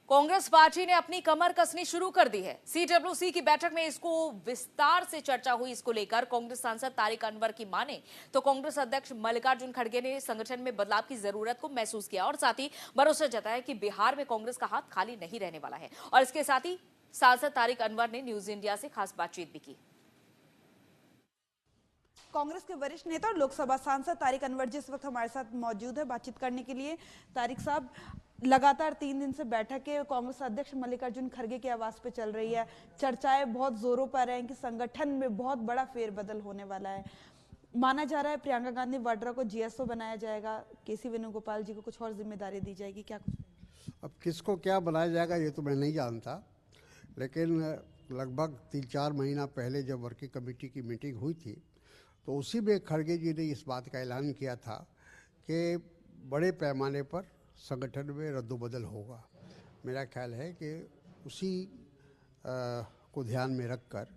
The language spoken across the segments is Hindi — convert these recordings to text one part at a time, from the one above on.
कांग्रेस पार्टी ने अपनी कमर कसनी शुरू कर दी है। सीडब्ल्यूसी की बैठक में इसको विस्तार से चर्चा हुई। इसको लेकर कांग्रेस सांसद तारिक अनवर की माने तो कांग्रेस अध्यक्ष मल्लिकार्जुन खड़गे ने संगठन में बदलाव की जरूरत को महसूस किया और साथ ही भरोसा जताया कि बिहार में कांग्रेस का हाथ खाली नहीं रहने वाला है। और इसके साथ ही सांसद तारिक अनवर ने न्यूज इंडिया से खास बातचीत भी की। कांग्रेस के वरिष्ठ नेता और लोकसभा सांसद तारिक अनवर जी इस वक्त हमारे साथ मौजूद है बातचीत करने के लिए। तारिक साहब, लगातार 3 दिन से बैठकें कांग्रेस अध्यक्ष मल्लिकार्जुन खड़गे के आवास पे चल रही है। चर्चाएं बहुत जोरों पर हैं कि संगठन में बहुत बड़ा फेरबदल होने वाला है। माना जा रहा है प्रियंका गांधी वाड्रा को जीएसओ बनाया जाएगा, केसी वेणुगोपाल जी को कुछ और जिम्मेदारी दी जाएगी, क्या कुछ? अब किसको क्या बनाया जाएगा ये तो मैं नहीं जानता, लेकिन लगभग 3-4 महीना पहले जब वर्किंग कमेटी की मीटिंग हुई थी तो उसी में खड़गे जी ने इस बात का ऐलान किया था कि बड़े पैमाने पर संगठन में रद्दोबदल होगा। मेरा ख्याल है कि उसी को ध्यान में रखकर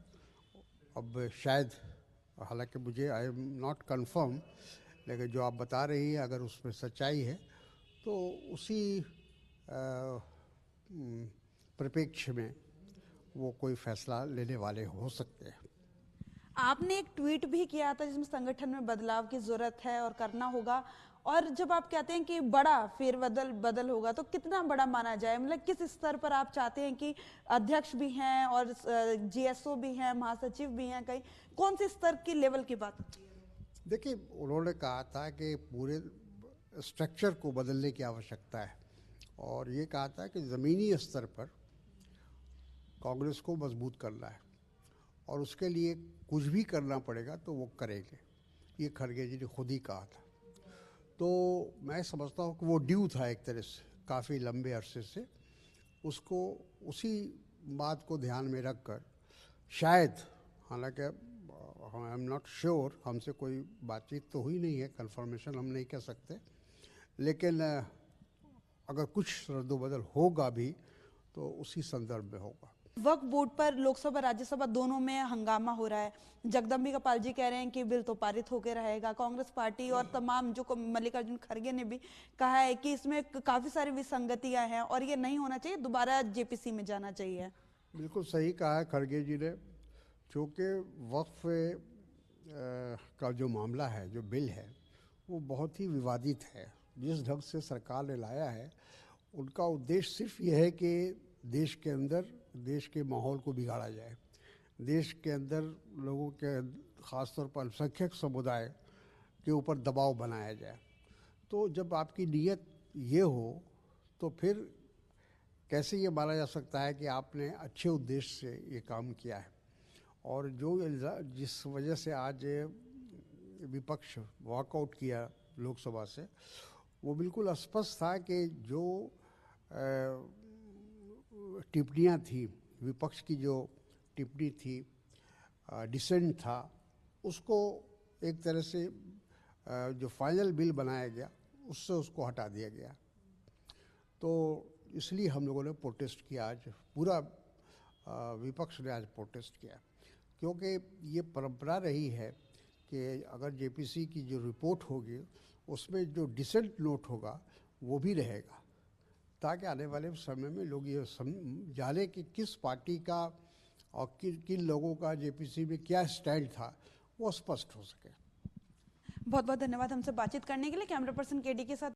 अब शायद, हालांकि मुझे आई एम नॉट कन्फर्म, लेकिन जो आप बता रही हैं अगर उसमें सच्चाई है तो उसी परिप्रेक्ष्य में वो कोई फैसला लेने वाले हो सकते हैं। आपने एक ट्वीट भी किया था जिसमें संगठन में बदलाव की जरूरत है और करना होगा, और जब आप कहते हैं कि बड़ा फेरबदल होगा तो कितना बड़ा माना जाए? मतलब किस स्तर पर आप चाहते हैं कि अध्यक्ष भी हैं और जीएसओ भी हैं, महासचिव भी हैं, कहीं कौन से स्तर की लेवल की बात होती है? देखिए, उन्होंने कहा था कि पूरे स्ट्रक्चर को बदलने की आवश्यकता है और ये कहा था कि ज़मीनी स्तर पर कांग्रेस को मजबूत करना है और उसके लिए कुछ भी करना पड़ेगा तो वो करेंगे, ये खड़गे जी ने खुद ही कहा था। तो मैं समझता हूँ कि वो ड्यू था एक तरह से, काफ़ी लंबे अरसे से। उसको उसी बात को ध्यान में रखकर शायद, हालांकि आई एम नॉट श्योर, हमसे कोई बातचीत तो हुई नहीं है, कंफर्मेशन हम नहीं कह सकते, लेकिन अगर कुछ रद्दोबदल होगा भी तो उसी संदर्भ में होगा। वक्फ बोर्ड पर लोकसभा राज्यसभा दोनों में हंगामा हो रहा है। जगदम्बिका पाल जी कह रहे हैं कि बिल तो पारित होकर रहेगा। कांग्रेस पार्टी और तमाम जो मल्लिकार्जुन खड़गे ने भी कहा है कि इसमें काफी सारी विसंगतियां हैं और ये नहीं होना चाहिए, दोबारा जेपीसी में जाना चाहिए। बिल्कुल सही कहा है खड़गे जी ने, चूँकि वक्फ का जो मामला है, जो बिल है, वो बहुत ही विवादित है। जिस ढंग से सरकार ने लाया है उनका उद्देश्य सिर्फ ये है कि देश के अंदर देश के माहौल को बिगाड़ा जाए, देश के अंदर लोगों के, ख़ासतौर पर अल्पसंख्यक समुदाय के ऊपर दबाव बनाया जाए। तो जब आपकी नीयत ये हो तो फिर कैसे ये माना जा सकता है कि आपने अच्छे उद्देश्य से ये काम किया है? और जिस वजह से आज विपक्ष वॉकआउट किया लोकसभा से, वो बिल्कुल स्पष्ट था कि जो टिप्पणियाँ थी, विपक्ष की जो टिप्पणी थी, डिसेंट था, उसको एक तरह से जो फाइनल बिल बनाया गया उससे उसको हटा दिया गया। तो इसलिए हम लोगों ने प्रोटेस्ट किया, आज पूरा विपक्ष ने आज प्रोटेस्ट किया, क्योंकि ये परंपरा रही है कि अगर जेपीसी की जो रिपोर्ट होगी उसमें जो डिसेंट नोट होगा वो भी रहेगा, ताकि आने वाले समय में लोग ये जाने कि किस पार्टी का और किन लोगों का जेपीसी में क्या स्टैंड था, वो स्पष्ट हो सके। बहुत बहुत धन्यवाद हमसे बातचीत करने के लिए। कैमरा पर्सन केडी के साथ